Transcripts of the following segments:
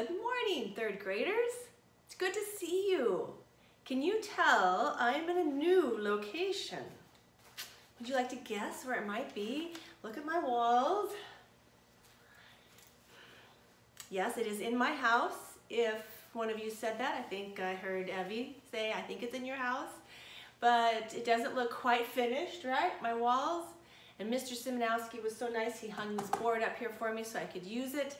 Good morning, third graders. It's good to see you. Can you tell I'm in a new location? Would you like to guess where it might be? Look at my walls. Yes, it is in my house. If one of you said that, I think I heard Evie say, I think it's in your house. But it doesn't look quite finished, right? My walls. And Mr. Simonowski was so nice, he hung this board up here for me so I could use it.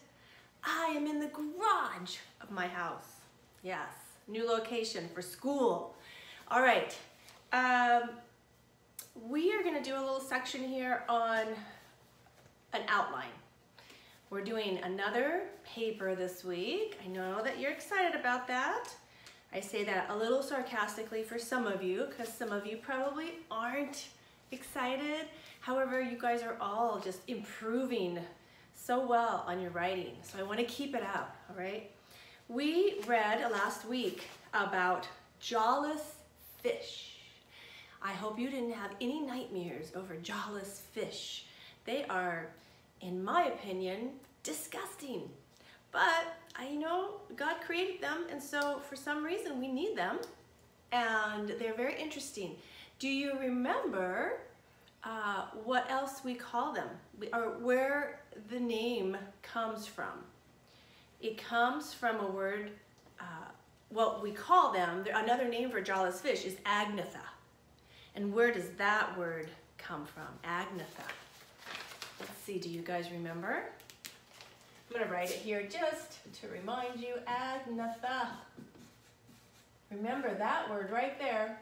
I am in the garage of my house. Yes, new location for school. All right, we are gonna do a little section here on an outline. We're doing another paper this week. I know that you're excited about that. I say that a little sarcastically for some of you, because some of you probably aren't excited. However, you guys are all just improving so well on your writing, so I want to keep it up, all right? We read last week about Jawless Fish. I hope you didn't have any nightmares over Jawless Fish. They are, in my opinion, disgusting. But I know God created them, and so for some reason we need them, and they're very interesting. Do you remember what else we call them, or where the name comes from? It comes from a word, what we call them, another name for Jawless Fish is agnatha. And where does that word come from? Agnatha. Let's see, do you guys remember? I'm gonna write it here just to remind you, agnatha. Remember that word right there.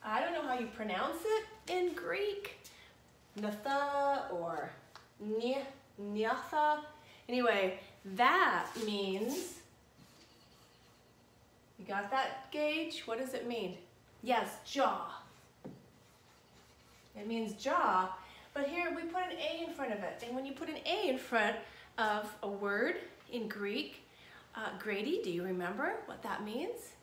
I don't know how you pronounce it in Greek. Natha or nyatha. Anyway, that means, you got that, Gage? What does it mean? Yes, jaw. It means jaw, but here we put an A in front of it. And when you put an A in front of a word in Greek, Grady, do you remember what that means?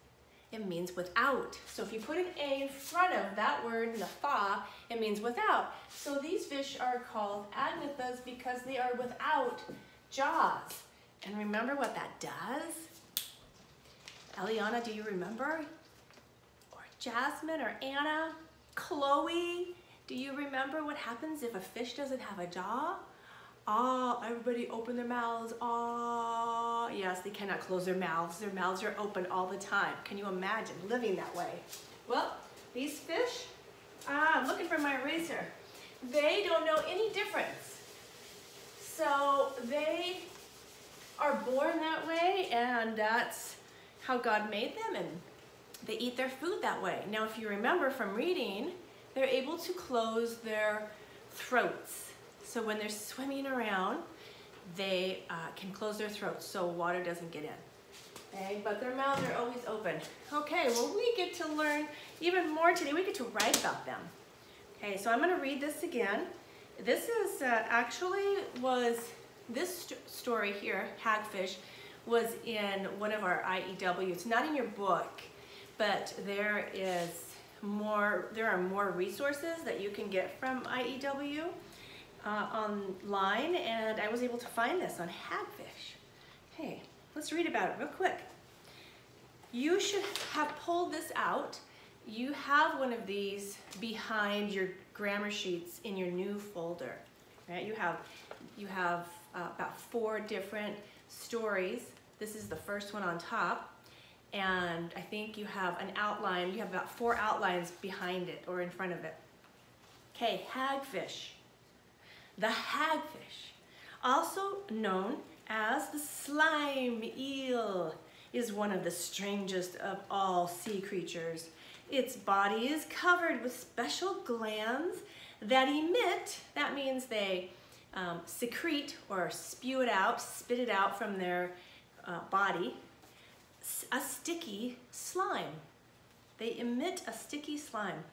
It means without. So if you put an A in front of that word, natha, it means without. So these fish are called agnathas because they are without jaws. And remember what that does? Eliana, do you remember? Or Jasmine or Anna? Chloe, do you remember what happens if a fish doesn't have a jaw? Ah, everybody open their mouths. Ah, yes, they cannot close their mouths. Their mouths are open all the time. Can you imagine living that way? Well, these fish, I'm looking for my eraser. They don't know any difference. So they are born that way, and that's how God made them, and they eat their food that way. Now, if you remember from reading, they're able to close their throats. So when they're swimming around, they can close their throats so water doesn't get in. Okay, but their mouths are always open. Okay, well, we get to learn even more today. We get to write about them. Okay, so I'm going to read this again. This is this story here, Hagfish, was in one of our I.E.W. It's not in your book, but there are more resources that you can get from I.E.W. Online, and I was able to find this on Hagfish. Hey, let's read about it real quick. You should have pulled this out. You have one of these behind your grammar sheets in your new folder. Right? You have about 4 different stories. This is the first one on top, and I think you have an outline. You have about 4 outlines behind it or in front of it. Okay, hagfish. The hagfish, also known as the slime eel, is one of the strangest of all sea creatures. Its body is covered with special glands that emit, that means they secrete or spew it out, spit it out from their body, a sticky slime. They emit a sticky slime.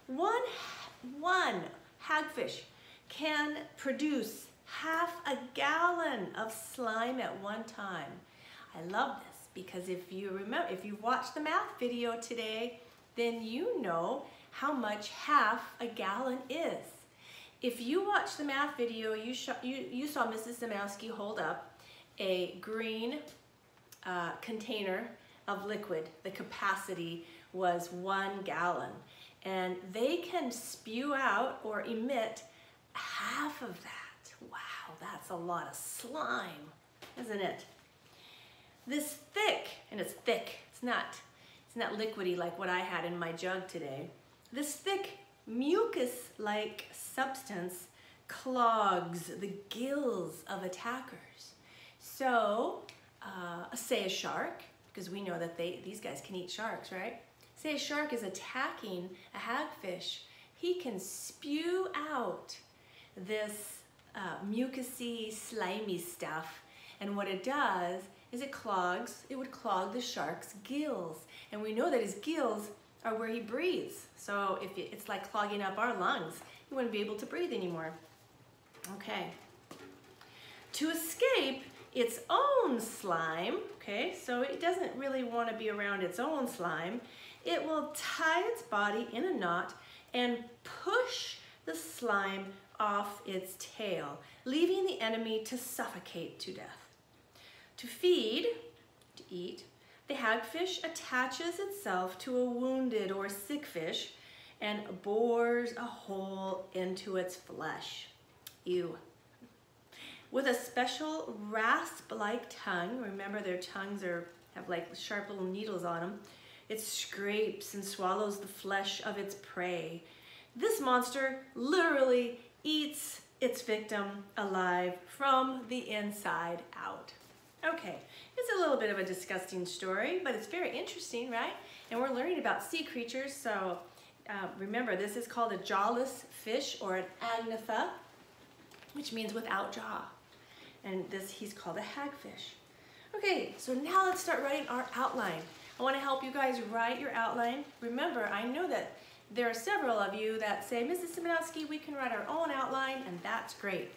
One hagfish can produce half a gallon of slime at one time. I love this because if you watched the math video today, then you know how much half a gallon is. If you watched the math video, you saw Mrs. Samowski hold up a green container of liquid. The capacity was 1 gallon. And they can spew out or emit half of that. Wow, that's a lot of slime, isn't it? This thick, and it's thick, it's not liquidy like what I had in my jug today. This thick mucus-like substance clogs the gills of attackers. So, say a shark, because we know that these guys can eat sharks, right? Say a shark is attacking a hagfish. He can spew out this mucousy, slimy stuff, and what it does is it would clog the shark's gills. And we know that his gills are where he breathes. So if it's like clogging up our lungs, he wouldn't be able to breathe anymore. Okay. To escape its own slime, okay, so it doesn't really want to be around its own slime, it will tie its body in a knot and push the slime off its tail, leaving the enemy to suffocate to death. To feed, to eat, the hagfish attaches itself to a wounded or sick fish and bores a hole into its flesh. Ew. With a special rasp-like tongue, remember their tongues have like sharp little needles on them, it scrapes and swallows the flesh of its prey. This monster literally eats its victim alive from the inside out. Okay, it's a little bit of a disgusting story, but it's very interesting, right? And we're learning about sea creatures, so remember, this is called a jawless fish or an agnatha, which means without jaw. And he's called a hagfish. Okay, so now let's start writing our outline. I want to help you guys write your outline. Remember, I know that there are several of you that say, Mrs. Simonowski, we can write our own outline, and that's great.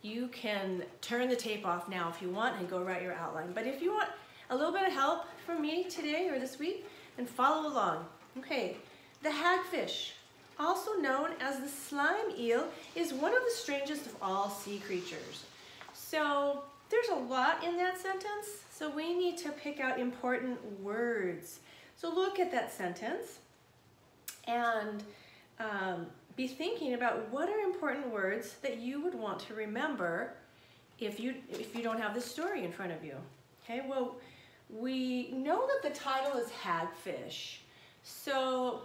You can turn the tape off now if you want and go write your outline. But if you want a little bit of help from me today or this week, then follow along. Okay, the hagfish, also known as the slime eel, is one of the strangest of all sea creatures. So there's a lot in that sentence, so we need to pick out important words. So look at that sentence and be thinking about what are important words that you would want to remember if you don't have this story in front of you. Okay, well, we know that the title is Hagfish, so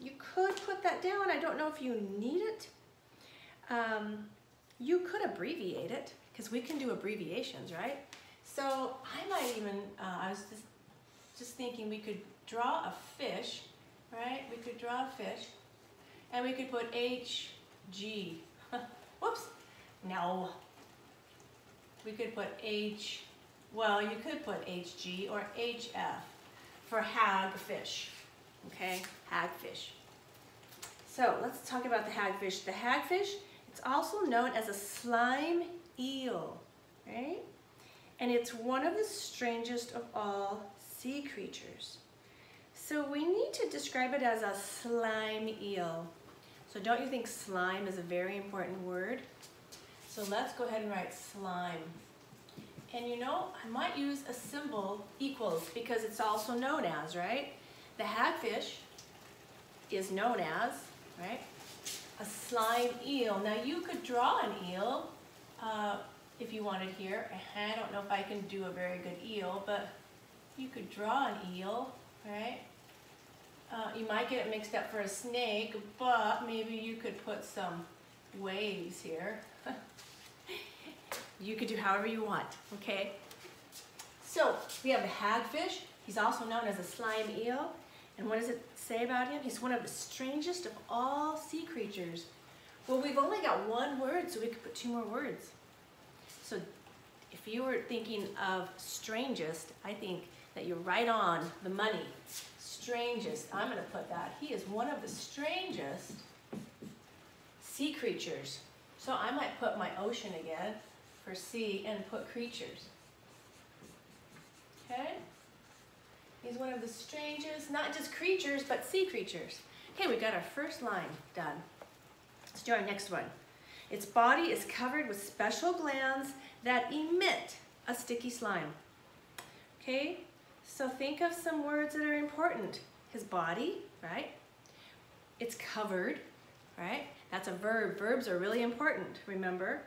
you could put that down. I don't know if you need it. You could abbreviate it, because we can do abbreviations, right? So I might even, I was just thinking we could draw a fish, right? We could draw a fish, and we could put HG. Whoops, no. We could put well, you could put HG or HF for hagfish, okay? Hagfish. So let's talk about the hagfish. The hagfish, it's also known as a slime eel, right? And it's one of the strangest of all sea creatures. So we need to describe it as a slime eel. So don't you think slime is a very important word? So let's go ahead and write slime. And you know, I might use a symbol equals because it's also known as, right? The hagfish is known as, right? A slime eel. Now you could draw an eel if you wanted here. I don't know if I can do a very good eel, but you could draw an eel, right? You might get it mixed up for a snake, but maybe you could put some waves here. You could do however you want, okay? So we have the hagfish. He's also known as a slime eel. And what does it say about him? He's one of the strangest of all sea creatures. Well, we've only got one word, so we could put two more words. So if you were thinking of strangest, I think that you're right on the money. Strangest, I'm gonna put that. He is one of the strangest sea creatures. So I might put my ocean again for sea and put creatures. Okay? He's one of the strangest, not just creatures, but sea creatures. Okay, we got our first line done. Let's do our next one. Its body is covered with special glands that emit a sticky slime. Okay, so think of some words that are important. His body, right? It's covered, right? That's a verb. Verbs are really important, remember?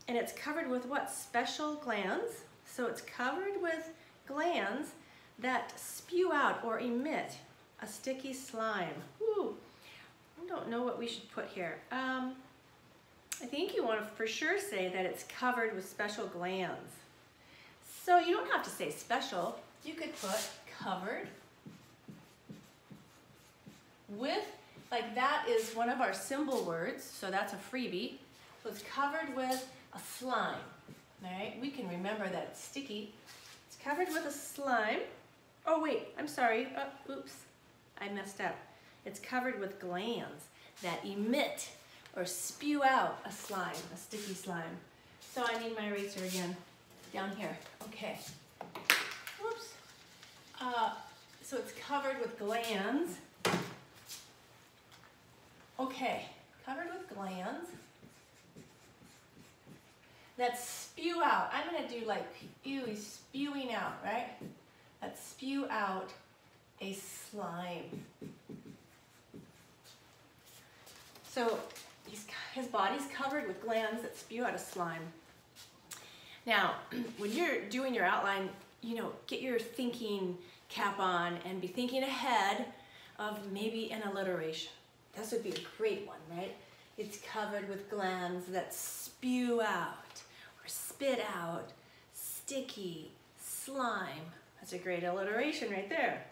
And it's covered with what? Special glands. So it's covered with glands that spew out or emit a sticky slime. Ooh, I don't know what we should put here. I think you want to for sure say that it's covered with special glands. So you don't have to say special. You could put covered with, like that is one of our symbol words, so that's a freebie. So it's covered with a slime, all right? We can remember that it's sticky. It's covered with a slime. Oh wait, I'm sorry, oops, I messed up. It's covered with glands that emit or spew out a slime, a sticky slime. So I need my eraser again, down here, okay. Whoops. So it's covered with glands. Okay, covered with glands that spew out. I'm gonna do like, ew, he's spewing out, right? That spew out a slime. So his body's covered with glands that spew out a slime. Now, when you're doing your outline, you know, get your thinking cap on and be thinking ahead of maybe an alliteration. This would be a great one, right? It's covered with glands that spew out or spit out sticky slime. That's a great alliteration right there.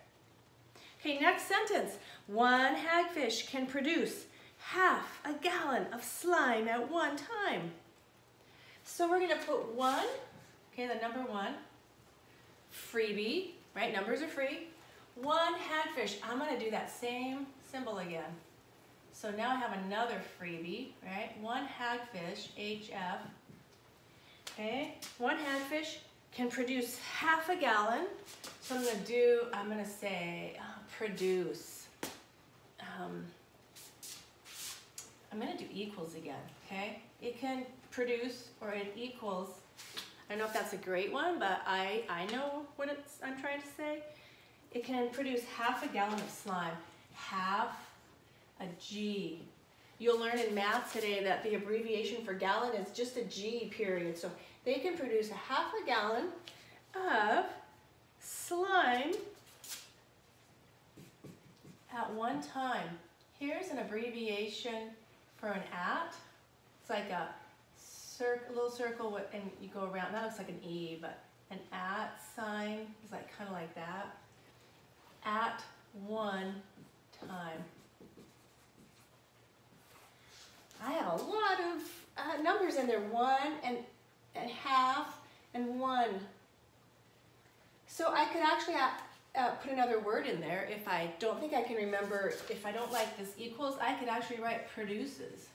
Okay, next sentence. One hagfish can produce half a gallon of slime at one time. So we're gonna put one, okay, the number one, freebie, right? Numbers are free. One hagfish. I'm gonna do that same symbol again. So now I have another freebie, right? One hagfish, HF, okay? One hagfish can produce half a gallon. So I'm gonna say produce. I'm gonna do equals again, okay? It can produce or it equals. I don't know if that's a great one, but I know what I'm trying to say. It can produce half a gallon of slime. Half a G. You'll learn in math today that the abbreviation for gallon is just a G period. So they can produce a half a gallon of slime at one time. Here's an abbreviation for an at. It's like a little circle and you go around. That looks like an E, but an at sign is like kind of like that. At one time. I have a lot of numbers in there. One and half and one. So I could actually put another word in there if I don't think I can remember. If I don't like this equals, I could actually write produces.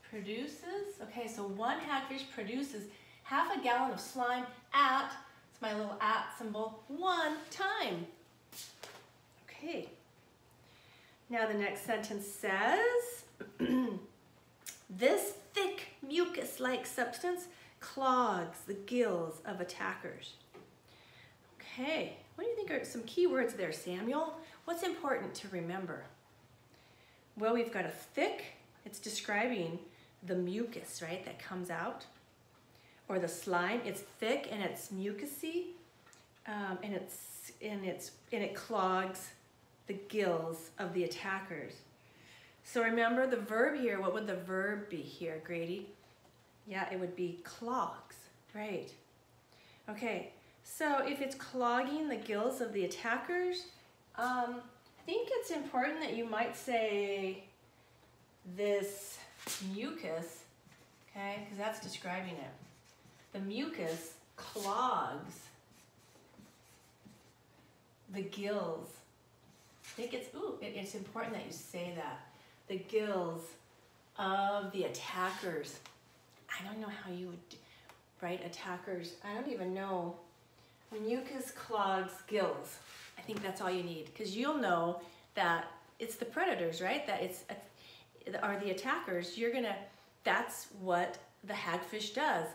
Produces. Okay, so one hagfish produces half a gallon of slime at, it's my little at symbol, one time. Okay. Now the next sentence says, this thick mucus-like substance clogs the gills of attackers. Okay, what do you think are some key words there, Samuel? What's important to remember? Well, we've got a thick, it's describing the mucus, right, that comes out, or the slime. It's thick and it's mucusy, and it clogs the gills of the attackers. So remember the verb here. What would the verb be here, Grady? Yeah, it would be clogs, right? Okay, so if it's clogging the gills of the attackers, I think it's important that you might say this mucus, okay, because that's describing it. The mucus clogs the gills. I think it's important that you say that. The gills of the attackers. I don't know how you would write attackers. I don't even know. Mucus clogs gills. I think that's all you need, because you'll know that it's the predators, right? That are the attackers. That's what the hagfish does.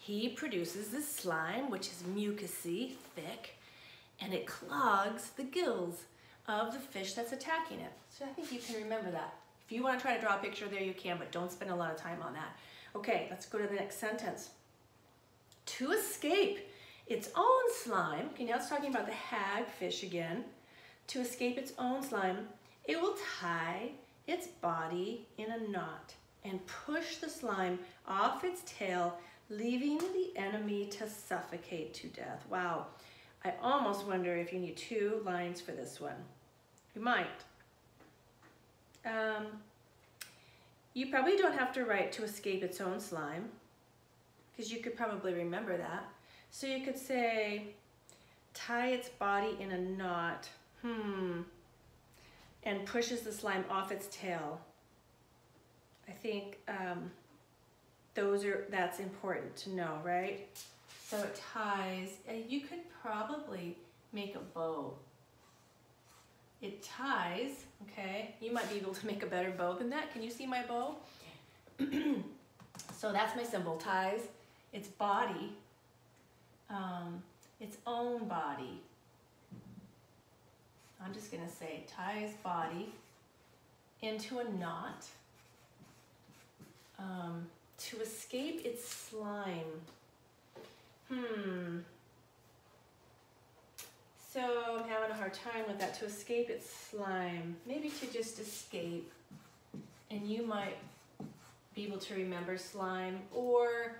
he produces this slime, which is mucousy, thick, and it clogs the gills of the fish that's attacking it. So I think you can remember that. If you want to try to draw a picture there, you can, but don't spend a lot of time on that. Okay, let's go to the next sentence. To escape its own slime, okay, now it's talking about the hagfish again. To escape its own slime, it will tie its body in a knot and push the slime off its tail, leaving the enemy to suffocate to death. Wow, I almost wonder if you need 2 lines for this one. You might. You probably don't have to write to escape its own slime, because you could probably remember that. So you could say, tie its body in a knot, and pushes the slime off its tail. I think that's important to know, right? So it ties, you could probably make a bow. It ties, okay? You might be able to make a better bow than that. Can you see my bow? So that's my symbol, ties its body, its own body. I'm just gonna say ties body into a knot to escape its slime. So I'm having a hard time with that, to escape its slime. Maybe to just escape, and you might be able to remember slime, or,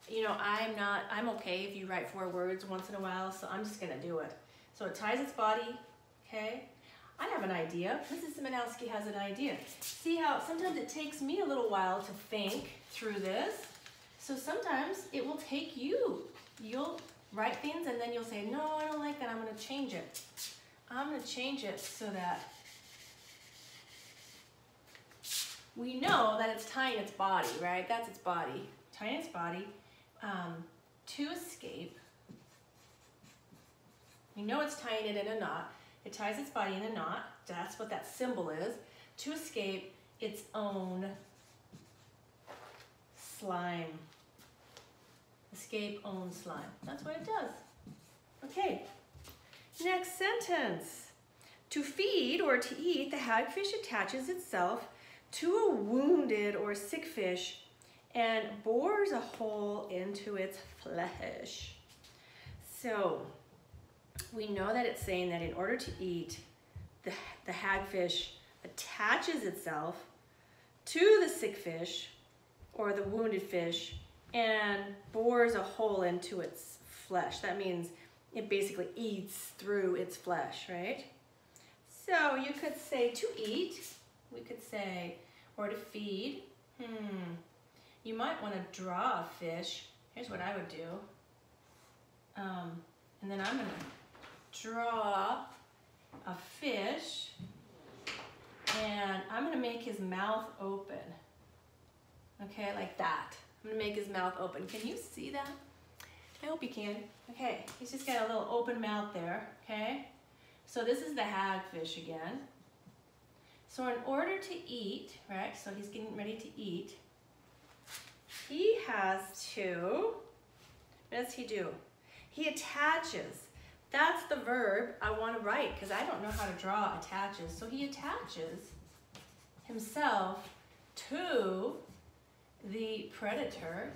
you know, I'm okay if you write 4 words once in a while, so I'm just gonna do it. So it ties its body, okay? I have an idea. Mrs. Simonowski has an idea. See how sometimes it takes me a little while to think through this. So sometimes it will take you. You'll write things and then you'll say, no, I don't like that, I'm gonna change it. I'm gonna change it so that we know that it's tying its body, right? That's its body, tying its body to escape. We know it's tying it in a knot. It ties its body in a knot. That's what that symbol is. To escape its own slime. Escape own slime. That's what it does. Okay, next sentence. To feed or to eat, the hagfish attaches itself to a wounded or sick fish and bores a hole into its flesh. So we know that it's saying that in order to eat, the hagfish attaches itself to the sick fish or the wounded fish and bores a hole into its flesh. That means it basically eats through its flesh, right? So you could say to eat, we could say, or to feed. You might want to draw a fish. Here's what I would do. And then I'm going to draw a fish, and I'm going to make his mouth open. Okay, like that. I'm going to make his mouth open. Can you see that? I hope you can. Okay, he's just got a little open mouth there, okay? So this is the hagfish again. So in order to eat, right, so he's getting ready to eat, he has to, what does he do? He attaches. That's the verb I want to write because I don't know how to draw attaches. So he attaches himself to the predator,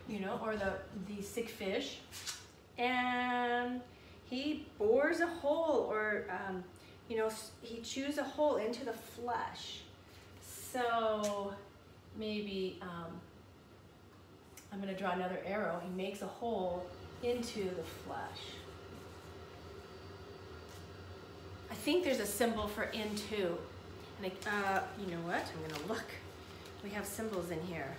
you know, or the sick fish, and he bores a hole, or you know, he chews a hole into the flesh. So maybe I'm going to draw another arrow. He makes a hole into the flesh. I think there's a symbol for into. And you know what? I'm going to look. We have symbols in here.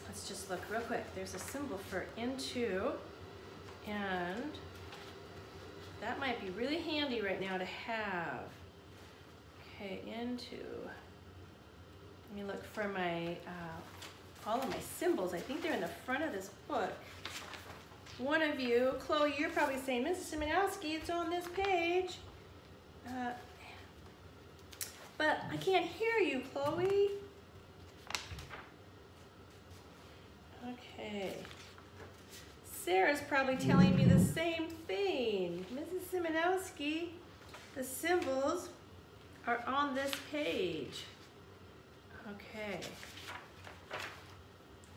Let's just look real quick. There's a symbol for into, and that might be really handy right now to have. Okay, into. Let me look for my all of my symbols. I think they're in the front of this book. One of you, Chloe, you're probably saying, Mrs. Simonowski, it's on this page. But I can't hear you, Chloe. Okay. Okay. Sarah's probably telling me the same thing. Mrs. Simonowski, the symbols are on this page. Okay.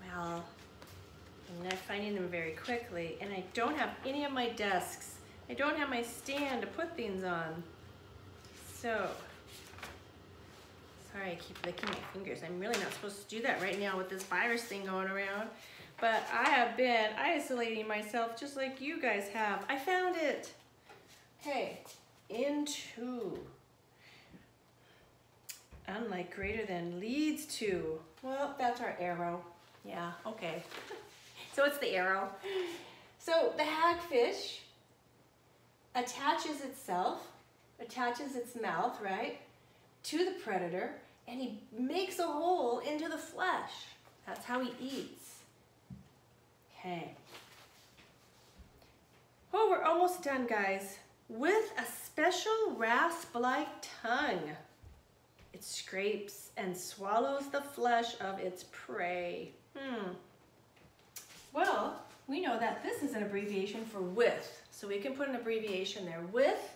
Well, I'm not finding them very quickly, and I don't have any of my desks. I don't have my stand to put things on. So, sorry, I keep licking my fingers. I'm really not supposed to do that right now with this virus thing going around. But I have been isolating myself just like you guys have. I found it. Okay, into. Unlike greater than leads to. Well, that's our arrow. Yeah, okay. So it's the arrow. So the hagfish attaches its mouth, right, to the predator, and he makes a hole into the flesh. That's how he eats. Okay. Oh, we're almost done, guys. With a special rasp-like tongue, it scrapes and swallows the flesh of its prey. Well, we know that this is an abbreviation for with, so we can put an abbreviation there. With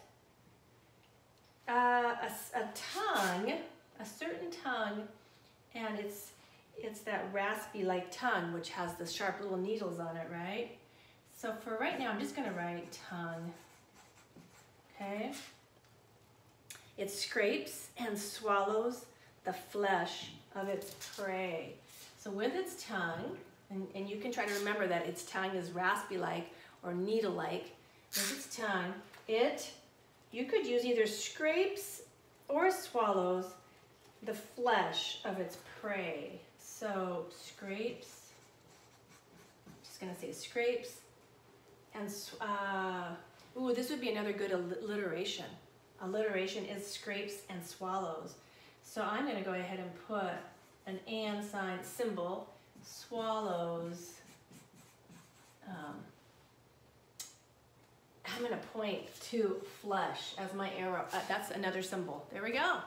a tongue, a certain tongue, and it's that raspy-like tongue, which has the sharp little needles on it, right? So for right now, I'm just gonna write tongue, okay? It scrapes and swallows the flesh of its prey. So with its tongue, and you can try to remember that its tongue is raspy-like or needle-like. With its tongue, you could use either scrapes or swallows the flesh of its prey. So scrapes, I'm just gonna say scrapes, and ooh, this would be another good alliteration. Alliteration is scrapes and swallows. So I'm gonna go ahead and put an and sign symbol, swallows. I'm gonna point to flesh as my arrow. That's another symbol. There we go.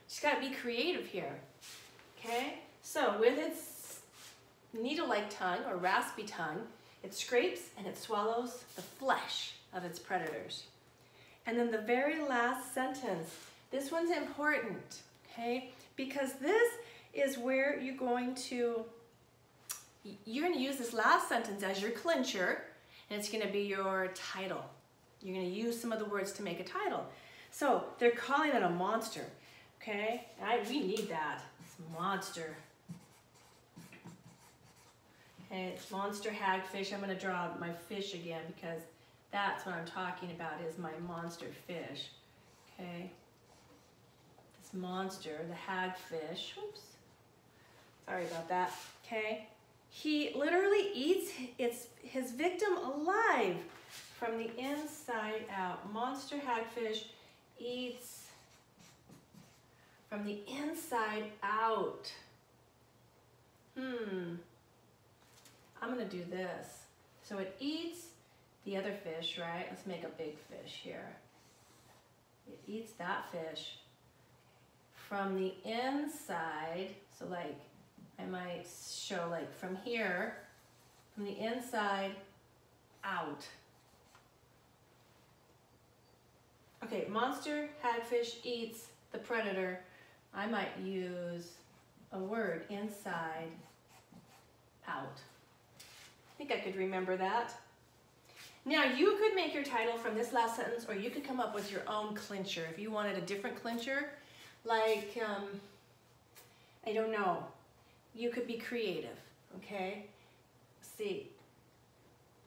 Just gotta be creative here, okay? So with its needle-like tongue or raspy tongue, it scrapes and it swallows the flesh of its predators. And then the very last sentence, this one's important, okay? Because this is where you're going to use this last sentence as your clincher, and it's gonna be your title. You're gonna use some of the words to make a title. So they're calling it a monster, okay? We need that, it's monster. Okay, it's monster hagfish. I'm gonna draw my fish again because that's what I'm talking about is my monster fish, okay? This monster, the hagfish, whoops, sorry about that, okay? He literally eats his victim alive from the inside out. Monster hagfish eats from the inside out. I'm gonna do this. So it eats the other fish, right? Let's make a big fish here. It eats that fish from the inside. So like, I might show like from here, from the inside out. Okay, monster hagfish eats the predator. I might use a word, inside out. I think I could remember that. Now you could make your title from this last sentence, or you could come up with your own clincher. If you wanted a different clincher, like, I don't know, you could be creative, okay? Let's see,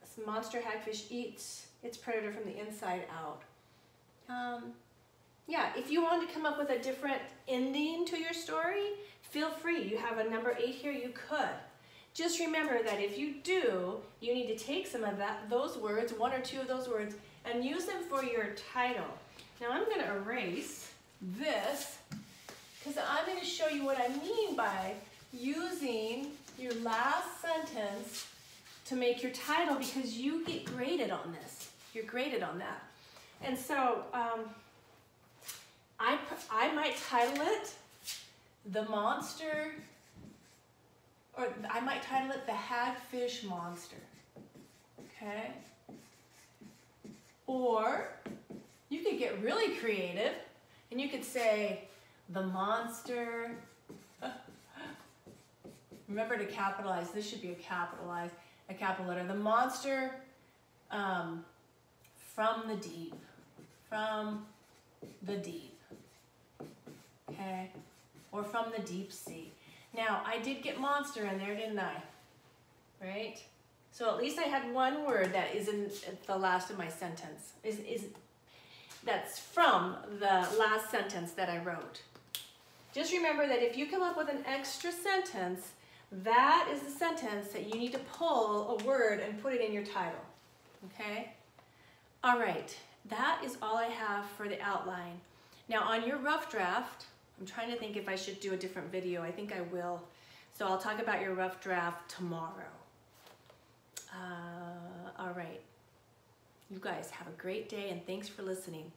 this monster hagfish eats its predator from the inside out. Yeah, if you want to come up with a different ending to your story, feel free. You have a number 8 here, you could. Just remember that if you do, you need to take some of those words, 1 or 2 of those words, and use them for your title. Now I'm going to erase this because I'm going to show you what I mean by using your last sentence to make your title, because you get graded on this. You're graded on that. And so I might title it The Monster, or I might title it the Hagfish Monster, okay? Or you could get really creative and you could say the monster, remember to capitalize, this should be a capital letter, the monster from the deep, okay? Or from the deep sea. Now, I did get monster in there, didn't I? Right? So at least I had one word that is in the last of my sentence. That's from the last sentence that I wrote. Just remember that if you come up with an extra sentence, that is the sentence that you need to pull a word and put it in your title. Okay? All right. That is all I have for the outline. Now on your rough draft, I'm trying to think if I should do a different video. I think I will. So I'll talk about your rough draft tomorrow. All right. You guys have a great day and thanks for listening.